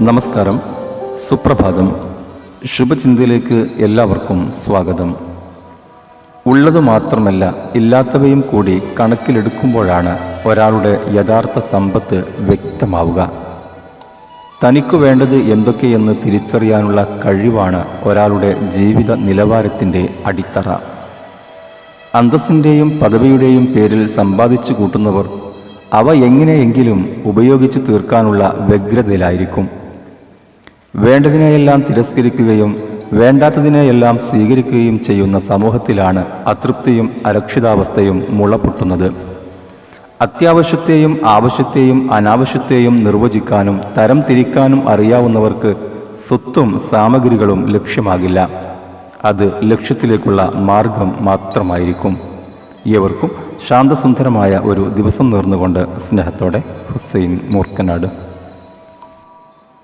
നമസ്കാരം, സുപ്രഭാതം. ശുഭചിന്തയിലേക്ക് എല്ലാവർക്കും സ്വാഗതം. ഉള്ളതു മാത്രമല്ല, ഇല്ലാത്തവയും കൂടി കണക്കിലെടുക്കുമ്പോഴാണ് ഒരാളുടെ യഥാർത്ഥ സമ്പത്ത് വ്യക്തമാവുക. തനിക്കു വേണ്ടത് എന്തൊക്കെയെന്ന് തിരിച്ചറിയാനുള്ള കഴിവാണ് ഒരാളുടെ ജീവിത നിലവാരത്തിൻ്റെ അടിത്തറ. അന്തസ്സിൻ്റെയും പദവിയുടെയും പേരിൽ സമ്പാദിച്ചു കൂട്ടുന്നവർ അവ എങ്ങനെയെങ്കിലും ഉപയോഗിച്ചു തീർക്കാനുള്ള വ്യഗ്രതയിലായിരിക്കും. വേണ്ടതിനെയെല്ലാം തിരസ്കരിക്കുകയും വേണ്ടാത്തതിനെയെല്ലാം സ്വീകരിക്കുകയും ചെയ്യുന്ന സമൂഹത്തിലാണ് അതൃപ്തിയും അരക്ഷിതാവസ്ഥയും മുളപൊട്ടുന്നത്. അത്യാവശ്യത്തെയും ആവശ്യത്തെയും അനാവശ്യത്തെയും നിർവചിക്കാനും തരം തിരിക്കാനും അറിയാവുന്നവർക്ക് സ്വത്തും സാമഗ്രികളും ലക്ഷ്യമാകില്ല. അത് ലക്ഷ്യത്തിലേക്കുള്ള മാർഗം മാത്രമായിരിക്കും. ഏവർക്കും ശാന്തസുന്ദരമായ ഒരു ദിവസം നേർന്നുകൊണ്ട് സ്നേഹത്തോടെ ഹുസൈൻ മൂർക്കനാട്.